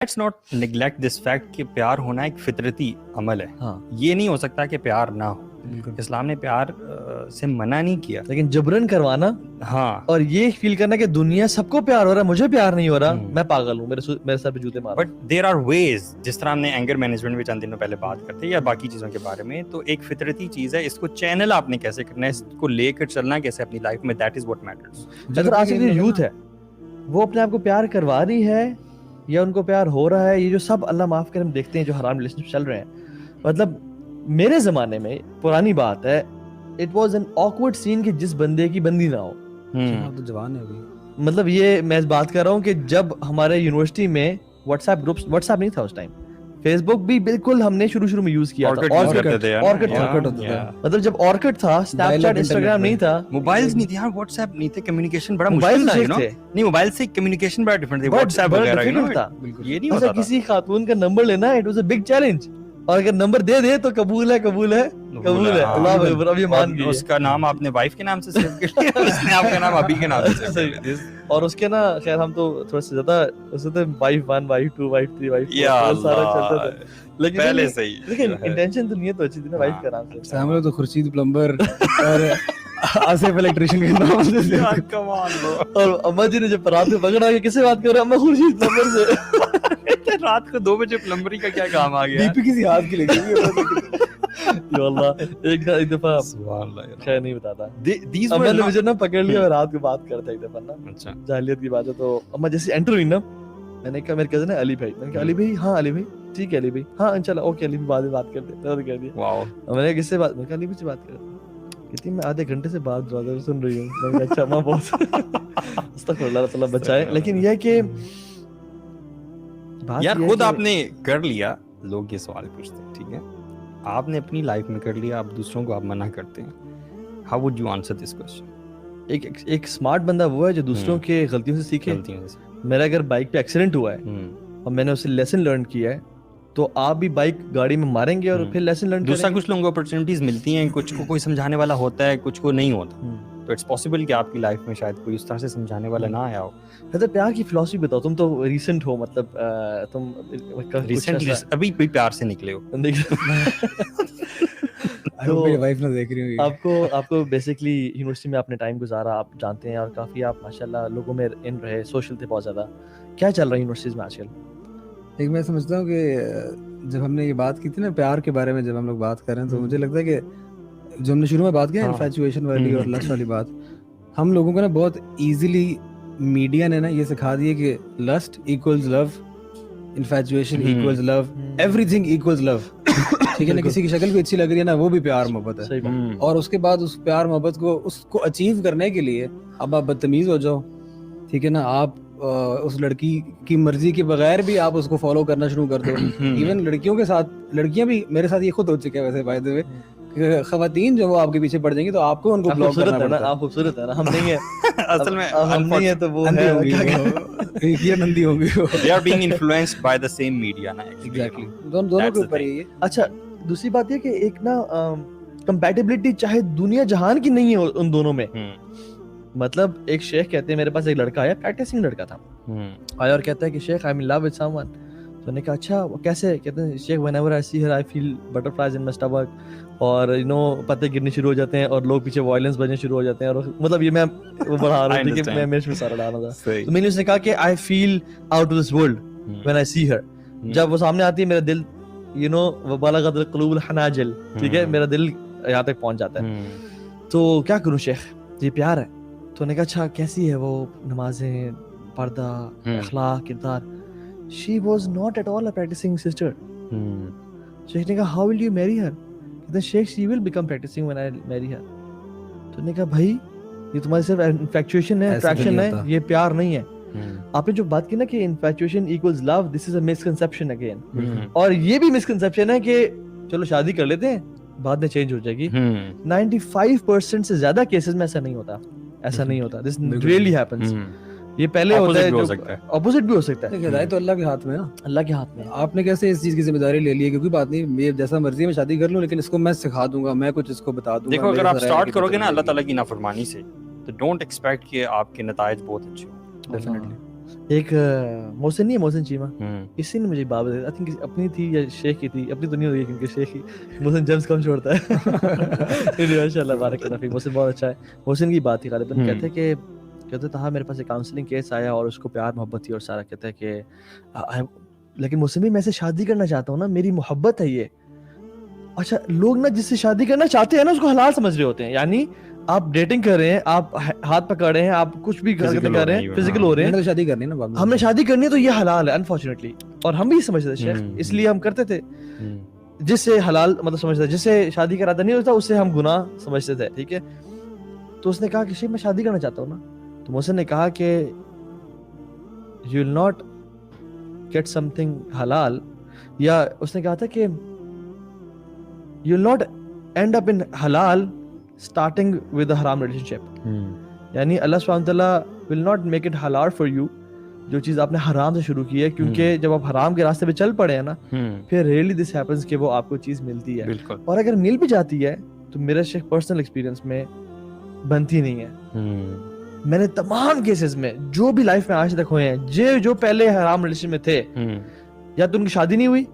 Let's not neglect this fact کہ پیار ہونا ایک فطرتی عمل ہے. ہاں یہ نہیں ہو سکتا کہ پیار نہ ہو. اسلام نے پیار سے منع نہیں کیا, لیکن جبرن کروانا ہاں, اور یہ فیل کرنا کہ دنیا سب کو پیار ہو رہا ہے مجھے پیار نہیں ہو رہا, میں پاگل ہوں, میرے سر پہ جوتے مارو. بٹ دیر آر ویز, جس طرح ہم نے اینگر مینجمنٹ میں چند دنوں پہلے بات کرتے یا باقی چیزوں کے بارے میں, تو ایک فطرتی چیز ہے, اس کو چینل آپ نے کیسے کرنا ہے, اس کو لے کر چلنا کیسے اپنی لائف میں, دیٹ از واٹ میٹرز. اگر آج کی یوتھ ہے وہ اپنے آپ کو پیار کروا رہی ہے یا ان کو پیار ہو رہا ہے, یہ جو سب اللہ معاف کرے ہم دیکھتے ہیں جو حرام ریلیشن چل رہے ہیں, مطلب میرے زمانے میں پرانی بات ہے, اٹ واز این آکورڈ سین کہ جس بندے کی بندی نہ ہو. تو جوان ہے ابھی, مطلب یہ میں بات کر رہا ہوں کہ جب ہمارے یونیورسٹی میں what's app groups, what's app نہیں تھا اس ٹائم, فیس بک بھی بالکل ہم نے شروع میں یوز کیا تھا, مطلب جب آرکٹ تھا, اسنیپ چیٹ, انسٹاگرام نہیں تھا, موبائلز نہیں تھے یار, واٹس ایپ نہیں تھے, کمیونیکیشن بڑا موبائل مشکل تھا. نہیں, موبائل سے کمیونیکیشن بڑا ڈفرنٹ تھا, واٹس ایپ وغیرہ یہ نہیں ہوتا تھا. کسی خاتون کا نمبر لینا it was a big challenge, اور اگر نمبر دے دے تو قبول ہے, قبول ہے, قبول ہے, اللہ اکبر, اب یہ مان گئی. اس کا نام آپ نے وائف کے نام سے سیو کر لیا, اس نے آپ کا نام ابھی کے نام سے سیو کر لیا. اور اس کے نا خیر ہم تو تھوڑا سا زیادہ اس سے وائف 1 وائف 2 وائف 3 وائف 4 سارا چلتا تھا, لیکن پہلے سے ہی, لیکن انٹینشن تو نہیں تو اچھی تھی نا وائف کا نام سے. ہم لوگ تو خورشید پلمبر اور آصف الیکٹریشین کے نام سے, اور اما جی نے جب رات میں پکڑا کہ کس سے بات کر رہے ہیں, اما خورشید پلمبر سے. رات کو 2 بجے پلمبری کا کیا کام آ گیا, ڈی پی کسی ہاتھ کی لگی یا اللہ. ایک دفعہ سبحان اللہ, خیر نہیں بتاتا, these اما were نے not- مجھے نا پکڑ لیا اور رات کو بات کرتا ایک دفعہ نا, اچھا جاہلیت کی بات ہے, تو اما جیسے انٹر ہوئی نا, میں نے کہا میرے کزن ہے علی بھائی, میں نے کہا علی بھائی, ہاں علی بھائی, ٹھیک ہے علی بھائی, ہاں انشاءاللہ اوکے علی بھائی, بعد میں بات کرتے ہیں, میں نے کہہ دیا. واو, میں نے کس سے بات, میں نے کہا علی بھائی سے بات کر, کہتی میں آدھے گھنٹے سے بات سن رہی ہوں. میں نے کہا اچھا اما بہت استغفر اللہ تعالیٰ بچائے. لیکن یہ کہ یار خود آپ نے کر لیا, لوگ یہ سوال پوچھتے ہیں, ٹھیک ہے, آپ نے اپنی لائف میں کر لیا, آپ دوسروں کو آپ منع کرتے ہیں, how would you answer this question? ایک اسمارٹ بندہ وہ ہے جو دوسروں کے غلطیوں سے سیکھے. میرا اگر بائک پہ ایکسیڈنٹ ہوا ہے اور میں نے اسے لیسن لرن کیا ہے, تو آپ بھی بائک گاڑی میں ماریں گے اور پھر لیسن لرن کریں گے. دوسرا کچھ لوگوں کو اپرچونیٹیز ملتی ہیں, کچھ کو کوئی سمجھانے والا ہوتا ہے, کچھ کو نہیں ہوتا, تو اٹس پاسبل کہ آپ کی لائف میں شاید کوئی اس طرح سے سمجھانے والا نہ آیا ہو. حضرت پیار کی فلسفی بتاؤ, تم تو ریسنٹ ہو, مطلب تم ریسنٹلی ابھی بھی پیار سے نکلے ہو. آپ کو بیسکلی یونیورسٹی میں اپنے ٹائم گزارا, آپ جانتے ہیں, اور کافی آپ ماشاءاللہ لوگوں میں ان رہے, سوشل تھے بہت زیادہ. کیا چل رہا ہے یونیورسٹیز میں آج کل؟ ایک میں سمجھتا ہوں کہ جب ہم نے یہ بات کی تھی نا پیار کے بارے میں, جب ہم لوگ بات کر رہے ہیں, تو مجھے لگتا ہے کہ جو ہم نے شروع میں بات کی انفیچویشن والی اور لسٹ والی بات, ہم لوگوں کو نا بہت ایزیلی میڈیا نے نا یہ سکھا دیا کہ لسٹ ایکولز لو, انفیچویشن ایکولز لو, ایوری تھنگ ایکولز لو. ٹھیک ہے نا, کسی کی شکل بھی اچھی لگ رہی ہے نا, وہ بھی پیار محبت ہے. اور اس کے بعد اس پیار محبت کو اچیو کرنے کے لیے اب آپ بدتمیز ہو جاؤ, ٹھیک ہے نا, آپ اس لڑکی کی مرضی کے بغیر بھی آپ اس کو فالو کرنا شروع کر دو. ایون لڑکیوں کے ساتھ, لڑکیاں بھی, میرے ساتھ یہ خود ہو چکا ہے ویسے بائی دی وے, کہ خواتین جو وہ آپ کے پیچھے پڑ جائیں گی تو آپ کو ان کو بلاک کرنا پڑتا ہے. آپ خوبصورت ہے نا, ہم نہیں ہیں اصل میں, ہم نہیں ہیں تو وہ ہے یہ نندی ہوں گی, they are being influenced by the same media نا. ایگزیکٹلی, دونوں کے اوپر یہ. اچھا دوسری بات یہ کہ ایک نا کمپیٹیبلٹی چاہے دنیا جہان کی نہیں ہے ان دونوں میں. مطلب ایک شیخ کہتے ہیں, میرے پاس ایک لڑکا آیا, پریکٹسنگ لڑکا تھا, آیا اور کہتا ہے کہ شیخ I am in love with someone. تو نے کہا اچھا کیسے؟ کہتے ہیں شیخ whenever I see her I feel butterflies in my stomach, اور یو نو پتے گرنے شروع ہو جاتے ہیں اور لوگ پیچھے وائلنس بجنے شروع ہو جاتے ہیں, اور مطلب یہ میں وہ بڑھا رہا ہوں کہ میں اس میں سارا ڈالا تھا. تو میں نے اس نے کہا کہ I feel out of this world when I see her. جب وہ سامنے آتی ہے میرا دل یو نو وبلغت القلوب الحناجر, ٹھیک ہے, میرا دل یہاں تک پہنچ جاتا ہے. تو کیا کروں شیخ, یہ پیار ہے. تو نے کہا اچھا کیسی ہے وہ, نمازیں, پردہ, اخلاق, کردار. She was not at all a practicing sister. شیخ نے کہا how will you marry her? کہتے ہیں شیخ she will become practicing when I marry her. تو نے کہا بھائی یہ تمہاری صرف انفیکچویشن ہے, اٹریکشن ہے, یہ پیار نہیں ہے. آپ نے جو بات کی نا کہ انفیکچویشن equals love, this is a misconception again. اور یہ بھی misconception ہے کہ چلو شادی کر لیتے ہیں بعد میں چینج ہو جائے گی. 95% سے زیادہ کیسز میں ایسا نہیں ہوتا, ایسا نہیں ہوتا. This really happens. یہ پہلے ہوتا ہے, اپوزٹ بھی ہو سکتا ہے. ہدایت تو اللہ کے ہاتھ میں ہے, اللہ کے ہاتھ میں. آپ نے کیسے اس چیز کی ذمہ داری لے لی ہے کہ کوئی بات نہیں, میں جیسا مرضی میں شادی کر لوں, لیکن اس کو میں سکھا دوں گا, میں کچھ اس کو بتا دوں گا. دیکھو اگر آپ سٹارٹ کرو گے نا اللہ تعالیٰ کی نافرمانی سے, تو ڈونٹ ایکسپیکٹ کہ آپ کے نتائج بہت اچھے ہوں. ڈیفینیٹلی ایک محسن نہیں ہے, محسن چیمہ, اسی نے مجھے بات بتائی, آئی تھنک اپنی تھی یا شیخ کی تھی, اپنی تو نہیں ہوئی کیونکہ شیخ کی, محسن جیمز کم چھوڑتا ہے. ماشاء اللہ بارک اللہ فیک, محسن بہت اچھا ہے. محسن کی بات تھی غالباً, کہتے تھا میرے پاس ایک کاؤنسلنگ کیس آیا اور اس کو پیار محبت تھی اور سارا, کہتا ہے کہ لیکن محسن بھی میں سے شادی کرنا چاہتا ہوں نا, میری محبت ہے یہ. اچھا لوگ نا جس سے شادی کرنا چاہتے ہیں نا اس کو حلال سمجھ رہے ہوتے ہیں, یعنی آپ ڈیٹنگ کر رہے ہیں, آپ ہاتھ پکڑ رہے ہیں, آپ کچھ بھی کر رہے ہیں, فزیکل ہو رہے ہیں, شادی کرنی نا, ہم نے شادی کرنی ہے تو یہ حلال ہے انفارچونیٹلی. اور ہم بھی سمجھتے تھے شیخ, اس لیے ہم کرتے تھے. جس سے حلال مطلب سمجھتے تھے, جس سے شادی کا ارادہ نہیں ہوتا اس سے ہم گناہ سمجھتے تھے, ٹھیک ہے. تو اس نے کہا کہ شیخ میں شادی کرنا چاہتا ہوں نا. تو محسن نے کہا کہ you will not get something حلال, یا اس نے کہا تھا کہ you will not end up in حلال starting with a haram relationship. یعنی اللہ سبحانہ وتعالیٰ will not make it halal for you, جو چیز آپ نے حرام سے شروع کی ہے, کیونکہ جب آپ حرام کے راستے پہ چل پڑے ہیں نا, پھر really this happens کہ وہ آپ کو چیز ملتی ہے. اور اگر مل بھی جاتی ہے تو میرا شیخ پرسنل ایکسپیرینس میں بنتی نہیں ہے. میں نے تمام کیسز میں جو بھی لائف میں آج تک ہوئے ہیں, جو پہلے حرام ریلیشن میں تھے, یا تو ان کی شادی نہیں ہوئی,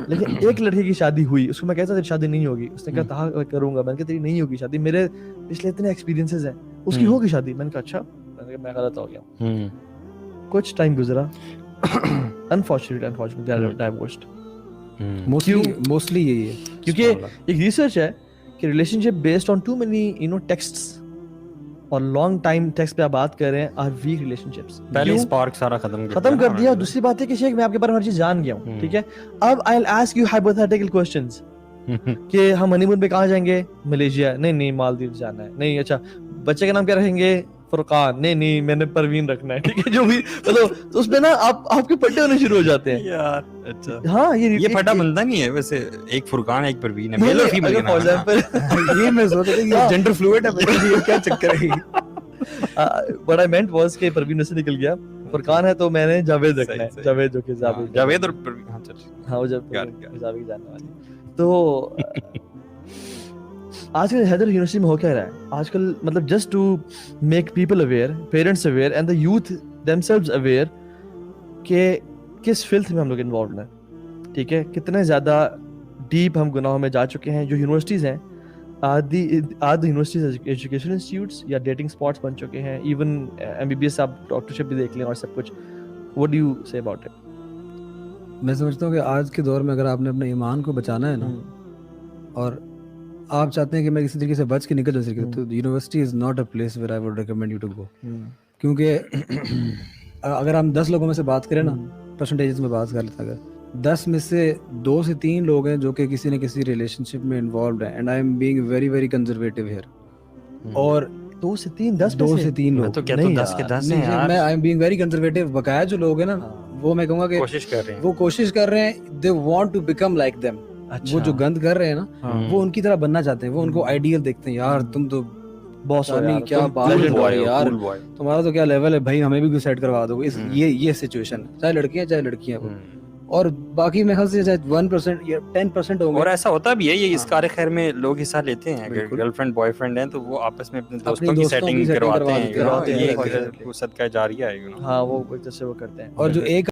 لیکن ایک لڑکی کی شادی ہوئی, اس کو میں کہتا تیری شادی نہیں ہوگی, اس نے کہا تھا کروں گا, میں نے کہا تیری نہیں ہوگی شادی, میرے پچھلے اتنے ایکسپیرینسز ہیں, اس کی ہوگی شادی. میں نے کہا اچھا, میں غلط ہو گیا. کچھ ٹائم گزرا, انفارچونیٹلی ڈائیورسڈ. موسٹلی یہی ہے, کیونکہ ایک ریسرچ ہے کہ relationship based on too many texts اور لانگ ٹائم ٹیکسٹ پہ آپ بات کر رہے ہیں, آر ویک ریلیشن شپس. پہلے اسپارک سارا ختم کر دیا. دوسری بات ہے کہ شیخ میں آپ کے بارے میں ہر چیز جان گیا ہوں, ٹھیک ہے. اب I will ask you hypothetical questions کہ ہم ہنی مون پہ کہاں جائیں گے, ملیشیا, نہیں مالدیو جانا ہے, نہیں اچھا بچے کا نام کیا رکھیں گے, فرقان, نہیں میں نے پروین رکھنا ہے, ٹھیک ہے. جو بھی مطلب اس پہ نا آپ کے پٹے ہونے شروع ہو جاتے ہیں یار. اچھا ہاں یہ پھٹا بنتا نہیں ہے ویسے, ایک فرقان ایک پروین ہے, میل اور فیمیل کا نام. یہ میں سوچ رہا تھا یہ جینڈر فلوئڈ ہے, کیا چکر ہے. What I meant was کہ پروین میں سے نکل گیا, فرقان ہے تو میں نے جاوید رکھنا ہے, جاوید جو کہ جاوید اور ہاں وہ جاوید کی جاننے والی. تو آج کل حیدر یونیورسٹی میں ہو کیا رہا ہے آج کل, مطلب just to make people aware, parents aware and the youth themselves aware کہ کس فلتھ میں ہم لوگ انوالوڈ ہیں, ٹھیک ہے. کتنے زیادہ ڈیپ ہم گناہوں میں جا چکے ہیں. جو یونیورسٹیز ہیں, آدھی یونیورسٹیز ایجوکیشن انسٹیٹیوٹس یا ڈیٹنگ اسپاٹس بن چکے ہیں. ایون MBBS آپ ڈاکٹرشپ بھی دیکھ لیں اور سب کچھ. What do you say about it? میں سمجھتا ہوں کہ آج کے دور میں اگر آپ نے اپنے ایمان کو بچانا ہے نا, اور آپ چاہتے ہیں کہ میں کسی طریقے سے بچ کے نکل جا سکتا, تو university is not a place where I would recommend you to go. کیونکہ اگر ہم 10 لوگوں میں سے بات کریں نا, پرسنٹیجز میں بات کر لیتا, اگر 10 میں سے 2 سے 3 لوگ ہیں جو کہ کسی نہ کسی ریلیشن شپ میں انوالوڈ ہیں, and I am being very very conservative here. اور 2 سے 3 10 2 سے 3 لوگ, تو کیا تو 10 کے 10 ہیں یار. میں آئی ایم بینگ ویری کنزرویٹو. بقایا جو لوگ ہیں نا, وہ میں کہوں گا کہ وہ کوشش کر رہے ہیں, they want to become like them. وہ جو گند کر رہے ہیں نا, وہ ان کی طرح بننا چاہتے ہیں, وہ ان کو آئیڈیل دیکھتے ہیں. یار تم تو باس ہو یار, کیا بات ہے یار, تمہارا تو کیا لیول ہے بھائی, ہمیں بھی سیٹ کروا دو. یہ سچویشن ہے, چاہے لڑکیاں چاہے لڑکیاں. اور باقی میں خیال سے چاہے 1% یا 10% ہوں گے. اور ایسا ہوتا بھی ہے, یہ اس کار خیر میں لوگ حصہ لیتے ہیں. اگر گرل فرینڈ بوائے فرینڈ ہیں تو وہ آپس میں اپنے دوستوں کی سیٹنگ کرواتے ہیں. یہ صدقہ جاریہ ہے, ہاں وہ جیسے وہ کرتے ہیں. اور جو ایک